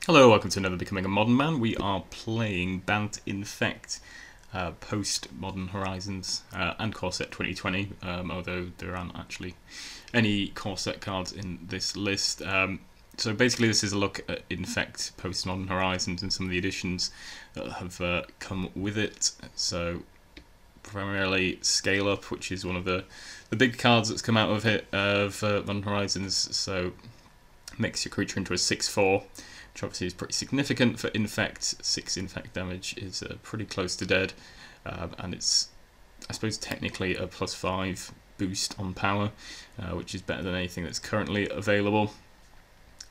Hello, welcome to another Becoming a Modern Man. We are playing Bant Infect, post-Modern Horizons and Core Set 2020, although there aren't actually any Core Set cards in this list. So basically this is a look at Infect post-Modern Horizons and some of the additions that have come with it. So primarily Scale Up, which is one of the big cards that's come out of it, Modern Horizons. So makes your creature into a 6/4. Which obviously is pretty significant for Infect. 6 Infect damage is pretty close to dead, and it's, I suppose, technically a +5 boost on power, which is better than anything that's currently available.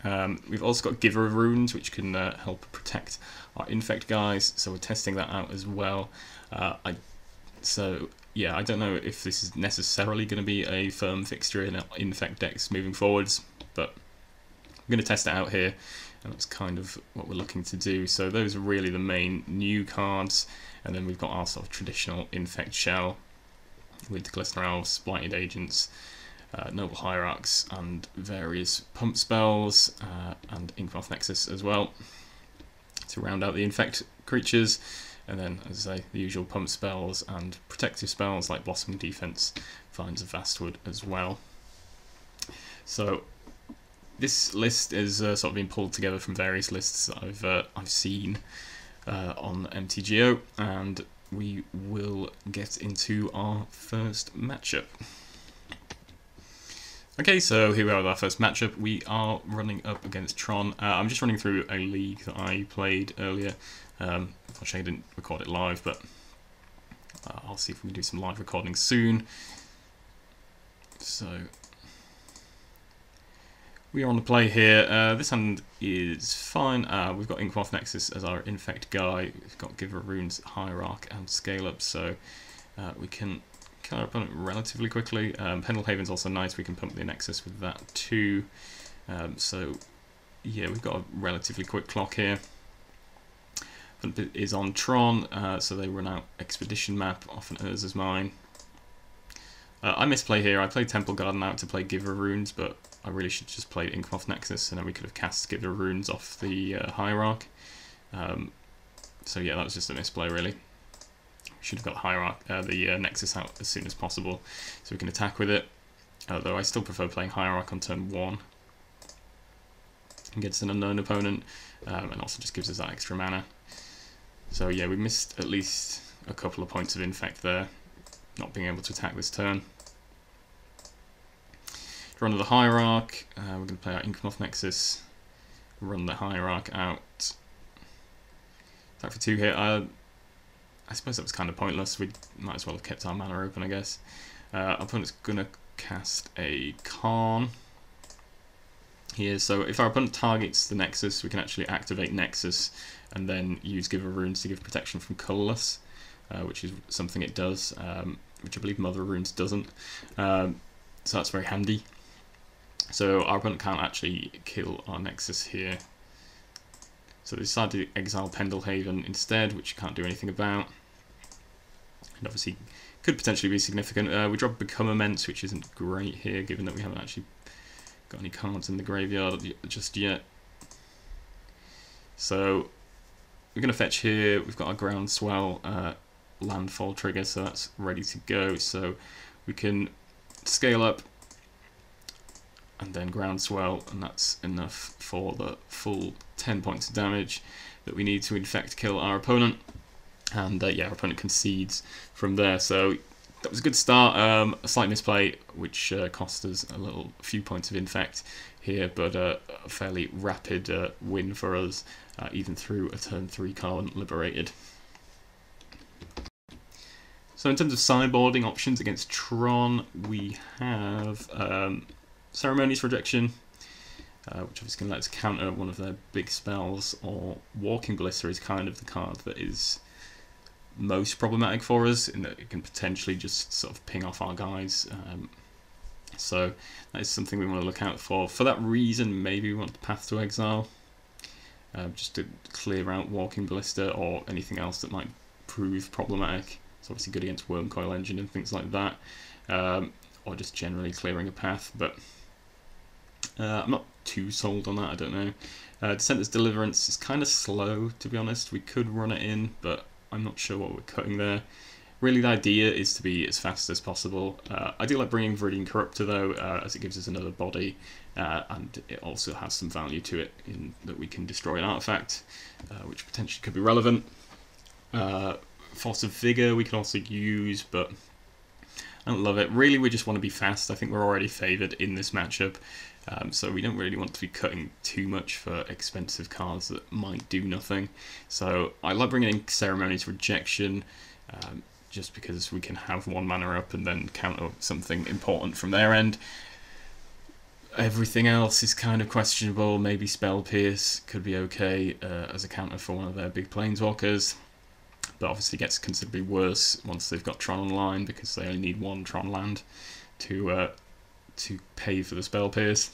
We've also got Giver of Runes, which can help protect our Infect guys, so we're testing that out as well. Yeah, I don't know if this is necessarily going to be a firm fixture in Infect decks moving forwards, but I'm going to test it out here. And that's kind of what we're looking to do. So those are really the main new cards. And then we've got our sort of traditional Infect shell with Glistener Elves, Blighted Agents, Noble Hierarchs, and various pump spells, and Inkmoth Nexus as well, to round out the Infect creatures. And then, as I say, the usual pump spells and protective spells like Blossoming Defense, Vines of Vastwood as well. So this list is sort of been pulled together from various lists that I've seen on MTGO, and we will get into our first matchup. Okay, so here we are with our first matchup. We are running up against Tron. I'm just running through a league that I played earlier. Unfortunately, I didn't record it live, but I'll see if we can do some live recording soon. So we are on the play here. This hand is fine. We've got Inkmoth Nexus as our Infect guy. We've got Giver of Runes, Hierarch, and Scale Up, so we can kill our opponent relatively quickly. Pendelhaven's also nice. We can pump the Nexus with that too. So yeah, we've got a relatively quick clock here. Opponent is on Tron, so they run out Expedition Map, often Urza's Mine. I misplay here. I played Temple Garden out to play Giver of Runes, but I really should just play Inkmoth Nexus, and then we could have cast Giver of Runes off the Hierarch. So yeah, that was just a misplay really. Should have got the Nexus out as soon as possible, so we can attack with it. Though I still prefer playing Hierarch on turn 1. Against an unknown opponent, and also just gives us that extra mana. So yeah, we missed at least a couple of points of Infect there, not being able to attack this turn. Run of the Hierarch, we're going to play our Inkmoth Nexus, run the Hierarch out. Attack for 2 here. I suppose that was kind of pointless. We might as well have kept our mana open, I guess. Our opponent's going to cast a Karn here. So if our opponent targets the Nexus, we can actually activate Nexus and then use Giver of Runes to give protection from Colourless, which is something it does, which I believe Mother of Runes doesn't. So that's very handy. So our opponent can't actually kill our Nexus here. So they decide to exile Pendelhaven instead, which you can't do anything about. And obviously could potentially be significant. We drop Become Immense, which isn't great here, given that we haven't actually got any cards in the graveyard just yet. So we're going to fetch here. We've got our Groundswell landfall trigger, so that's ready to go. So we can Scale Up and then Groundswell, and that's enough for the full 10 points of damage that we need to Infect kill our opponent. And yeah, our opponent concedes from there. So that was a good start. A slight misplay, which cost us a few points of Infect here, but a fairly rapid win for us, even through a turn 3 card liberated. So in terms of sideboarding options against Tron, we have Ceremonious Rejection, which obviously can let us counter one of their big spells, or Walking Ballista is kind of the card that is most problematic for us, in that it can potentially just sort of ping off our guys. So that is something we want to look out for. For that reason, maybe we want Path to Exile, just to clear out Walking Ballista or anything else that might prove problematic. It's obviously good against Wormcoil Engine and things like that, or just generally clearing a path, but I'm not too sold on that, I don't know. Dissenter's Deliverance is kind of slow, to be honest. We could run it in, but I'm not sure what we're cutting there. Really, the idea is to be as fast as possible. I do like bringing Viridian Corruptor, though, as it gives us another body, and it also has some value to it in that we can destroy an artifact, which potentially could be relevant. Force of Vigor we can also use, but I don't love it. Really, we just want to be fast. I think we're already favoured in this matchup, so we don't really want to be cutting too much for expensive cards that might do nothing. So I like bringing in Ceremony's Rejection, just because we can have 1 mana up and then counter something important from their end. Everything else is kind of questionable. Maybe Spell Pierce could be okay as a counter for one of their big Planeswalkers, but obviously gets considerably worse once they've got Tron online, because they only need 1 Tron land to pay for the Spell Pierce.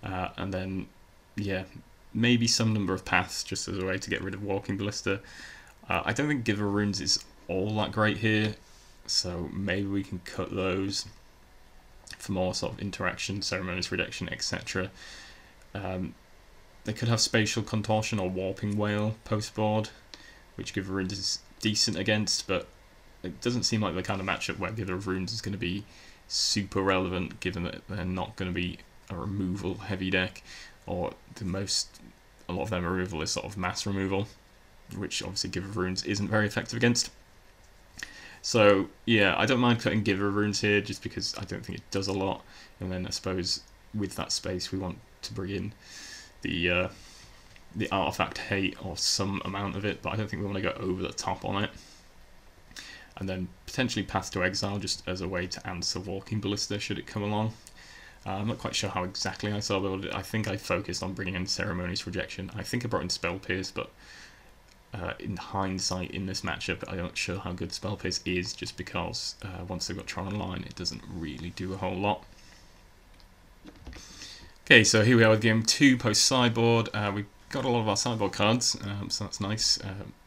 And then, yeah, maybe some number of paths just as a way to get rid of Walking Ballista. I don't think Giver Runes is all that great here, so maybe we can cut those for more sort of interaction, Ceremonious Rejection, etc. They could have Spatial Contortion or Warping Whale post-board, which Giver Runes is decent against, but it doesn't seem like the kind of matchup where Giver Runes is going to be super relevant, given that they're not going to be a removal heavy deck, or a lot of their removal is sort of mass removal, which obviously Giver Runes isn't very effective against. So yeah, I don't mind cutting Giver Runes here, just because I don't think it does a lot, and then I suppose with that space we want to bring in the artifact hate, or some amount of it, but I don't think we want to go over the top on it. And then potentially Path to Exile, just as a way to answer Walking Ballista should it come along. I'm not quite sure how exactly I saw build it. I think I focused on bringing in Ceremonious Rejection. I think I brought in Spell Pierce, but in hindsight in this matchup, I'm not sure how good Spell Pierce is, just because once they've got Tron online, it doesn't really do a whole lot. Okay, so here we are with game 2 post-sideboard. We've got a lot of our sideboard cards, so that's nice.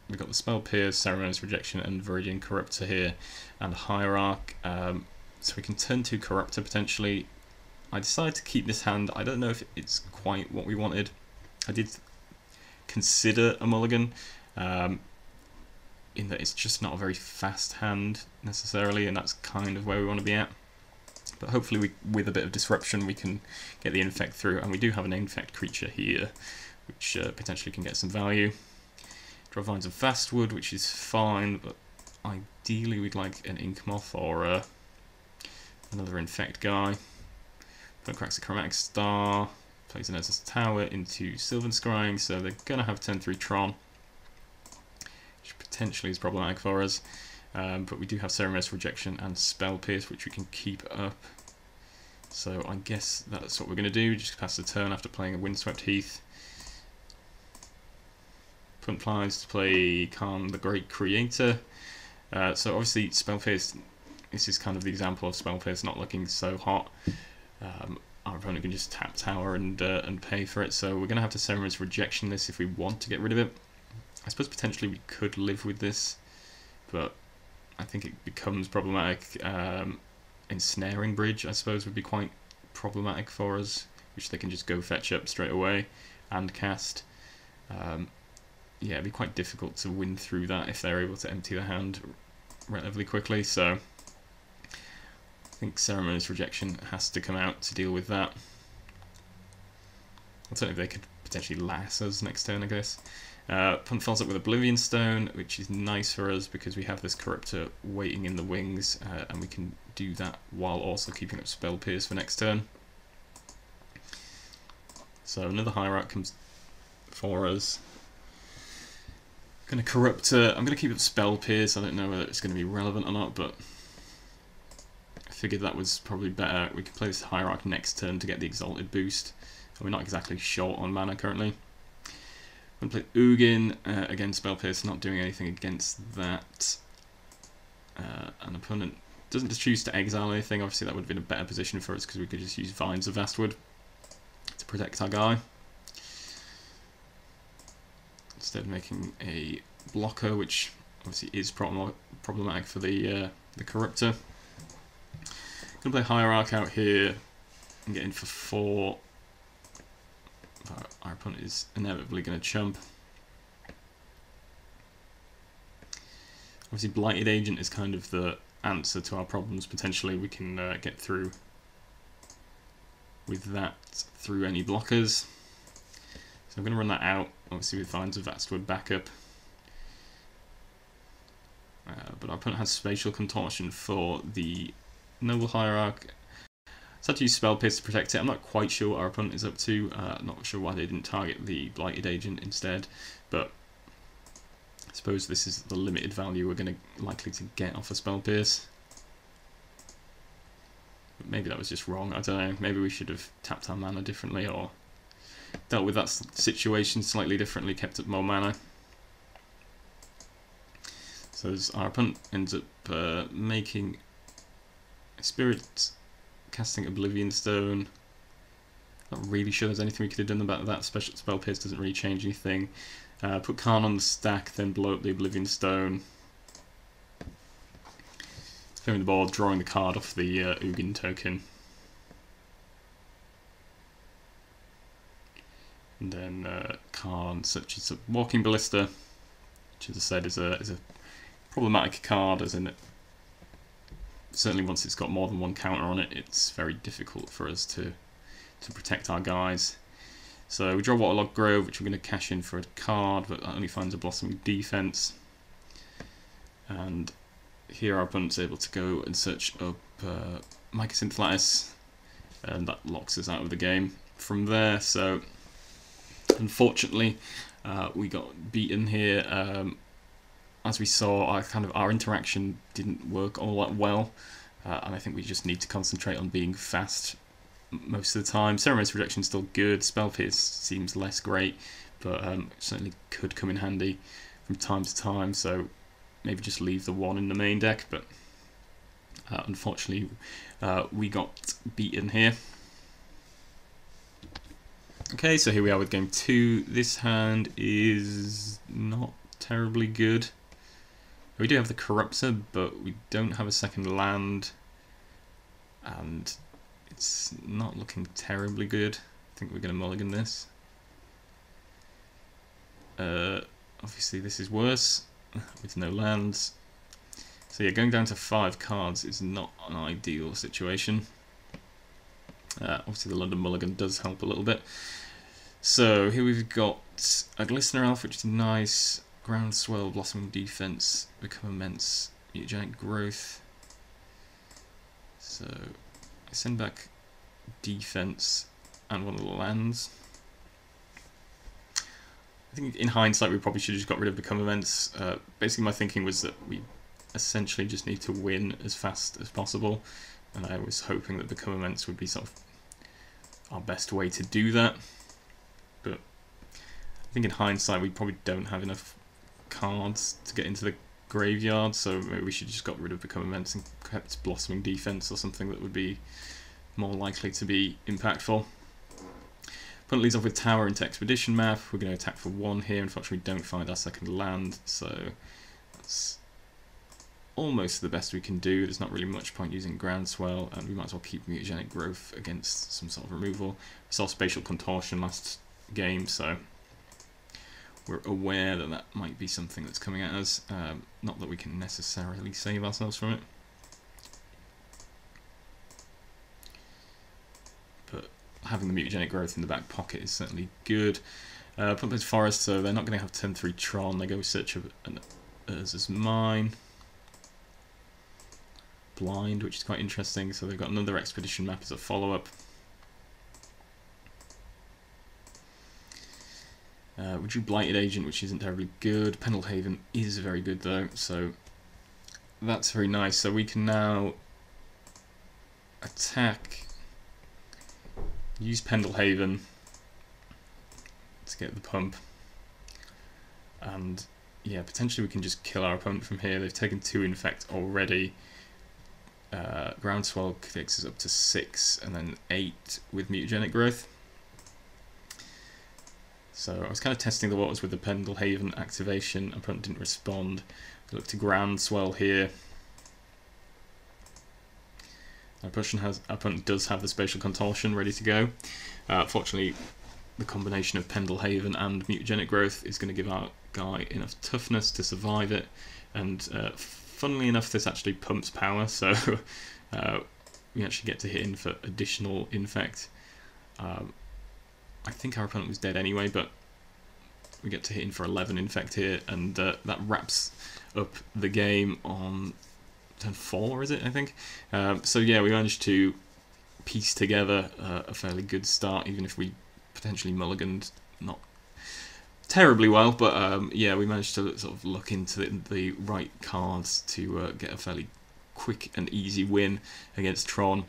We've got the Spell Pierce, Ceremonious Rejection, and Viridian Corruptor here, and Hierarch. So we can turn to Corruptor potentially. I decided to keep this hand. I don't know if it's quite what we wanted. I did consider a mulligan, in that it's just not a very fast hand necessarily, and that's kind of where we want to be at. But hopefully with a bit of disruption we can get the Infect through, and we do have an Infect creature here, which potentially can get some value. Draw Vines of Vastwood, which is fine, but ideally we'd like an Ink Moth or another Infect guy. But cracks a Chromatic Star, plays an Estus Tower into Sylvan Scrying, so they're going to have turn 3 Tron, which potentially is problematic for us. But we do have Ceremonious Rejection and Spell Pierce, which we can keep up. So I guess that's what we're going to do, just pass the turn after playing a Windswept Heath. Punt Plies to play Khan the Great Creator. So obviously Spell Pierce, this is kind of the example of Spell Pierce not looking so hot. Our opponent can just tap tower and pay for it, so we're going to have to Ceremonious Rejection this if we want to get rid of it. I suppose potentially we could live with this, but I think it becomes problematic. Ensnaring Bridge, I suppose, would be quite problematic for us, which they can just go fetch up straight away and cast. Yeah, it'd be quite difficult to win through that if they're able to empty the hand relatively quickly, so I think Ceremonious Rejection has to come out to deal with that. Alternatively, they could potentially lass us next turn, I guess. Punt follows up with Oblivion Stone, which is nice for us because we have this Corruptor waiting in the wings, and we can do that while also keeping up Spell Pierce for next turn. So another Hierarch comes for us. Going to Corruptor. I'm going to keep up Spell Pierce. I don't know whether it's going to be relevant or not, but I figured that was probably better. We can play this Hierarch next turn to get the Exalted boost. We're not exactly short on mana currently. I'm going to play Ugin. Again, Spell Pierce not doing anything against that. An opponent doesn't just choose to exile anything. Obviously that would have been a better position for us because we could just use Vines of Vastwood to protect our guy, instead of making a blocker, which obviously is problematic for the Corruptor. Gonna play Hierarch out here and get in for 4 opponent is inevitably going to chump. Obviously, Blighted Agent is kind of the answer to our problems. Potentially, we can get through with that through any blockers. So I'm going to run that out, obviously with Vines of Vastwood backup. But our opponent has Spatial Contortion for the Noble Hierarch. So I had to use Spell Pierce to protect it. I'm not quite sure what our opponent is up to. Not sure why they didn't target the Blighted Agent instead. But I suppose this is the limited value we're going to likely to get off a Spell Pierce. But maybe that was just wrong. I don't know. Maybe we should have tapped our mana differently or dealt with that situation slightly differently, kept up more mana. So as our opponent ends up making a Spirit, casting Oblivion Stone. Not really sure there's anything we could have done about that. Special Spell Pierce doesn't really change anything. Put Karn on the stack, then blow up the Oblivion Stone. Throwing the board, drawing the card off the Ugin token. And then Karn such as a Walking Ballista, which as I said is a problematic card, as in it certainly once it's got more than one counter on it, it's very difficult for us to protect our guys. So we draw Waterlogged Grove, which we're going to cash in for a card, but that only finds a Blossoming Defense. And here our opponent's able to go and search up Mycosynth Lattice, and that locks us out of the game from there. So unfortunately, we got beaten here. As we saw, our interaction didn't work all that well, and I think we just need to concentrate on being fast most of the time. Ceremonious Rejection is still good. Spell Pierce seems less great, but certainly could come in handy from time to time. So maybe just leave the one in the main deck. But unfortunately, we got beaten here. Okay, so here we are with game 2. This hand is not terribly good. We do have the Corruptor, but we don't have a second land, and it's not looking terribly good. I think we're going to mulligan this. Obviously this is worse, with no lands. So yeah, going down to 5 cards is not an ideal situation. Obviously the London Mulligan does help a little bit. So here we've got a Glistener Elf, which is nice. Groundswell, Blossoming Defense, Become Immense, Mutagenic Growth. So I send back Defense and one of the lands. I think in hindsight we probably should have just got rid of Become Immense. Basically my thinking was that we essentially just need to win as fast as possible, and I was hoping that Become Immense would be sort of our best way to do that. But I think in hindsight we probably don't have enough cards to get into the graveyard, so maybe we should just got rid of Become Immense and kept Blossoming Defense or something that would be more likely to be impactful. Opponent leads off with Tower into Expedition Map. We're going to attack for 1 here. Unfortunately we don't find our second land, so that's almost the best we can do. There's not really much point using Groundswell, and we might as well keep Mutagenic Growth against some sort of removal. We saw Spatial Contortion last game, so we're aware that that might be something that's coming at us. Not that we can necessarily save ourselves from it. But having the Mutagenic Growth in the back pocket is certainly good. Opponent plays Forest, so they're not going to have 10-3 Tron. They go with Search of an Urza's Mine. Blind, which is quite interesting. So they've got another Expedition Map as a follow-up. We drew Blighted Agent, which isn't terribly good. Pendlehaven is very good though, so that's very nice. So we can now attack, use Pendlehaven to get the pump, and yeah, potentially we can just kill our opponent from here. They've taken 2 Infect already. Groundswell takes us up to 6, and then 8 with Mutagenic Growth. So I was kind of testing the waters with the Pendlehaven activation. Opponent didn't respond. I look to Groundswell here. Our opponent does have the Spatial Contortion ready to go. Fortunately, the combination of Pendelhaven and Mutagenic Growth is going to give our guy enough toughness to survive it, and funnily enough this actually pumps power, so we actually get to hit in for additional Infect. I think our opponent was dead anyway, but we get to hit in for 11 Infect here, and that wraps up the game on turn 4, is it, I think? So yeah, we managed to piece together a fairly good start, even if we potentially mulliganed not terribly well, but yeah, we managed to sort of look into the right cards to get a fairly quick and easy win against Tron,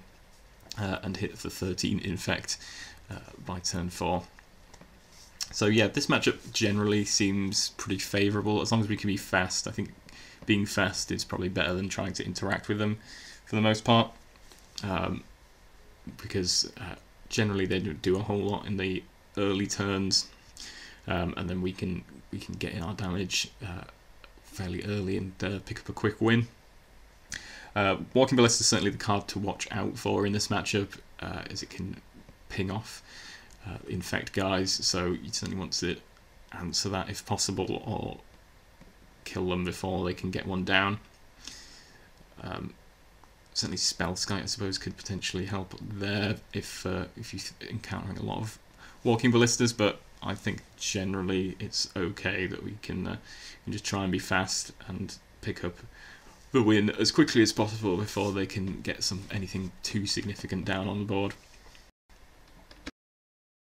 and hit for 13 Infect by turn 4. So yeah, this matchup generally seems pretty favourable, as long as we can be fast. I think being fast is probably better than trying to interact with them for the most part, because generally they don't do a whole lot in the early turns, and then we can get in our damage fairly early and pick up a quick win. Walking Ballista is certainly the card to watch out for in this matchup, as it can ping off Infect guys, so you certainly want to answer that if possible, or kill them before they can get one down. Certainly Spell Skite, I suppose, could potentially help there if you're encountering a lot of Walking Ballistas, but I think generally it's okay that we can just try and be fast and pick up the win as quickly as possible before they can get anything too significant down on the board.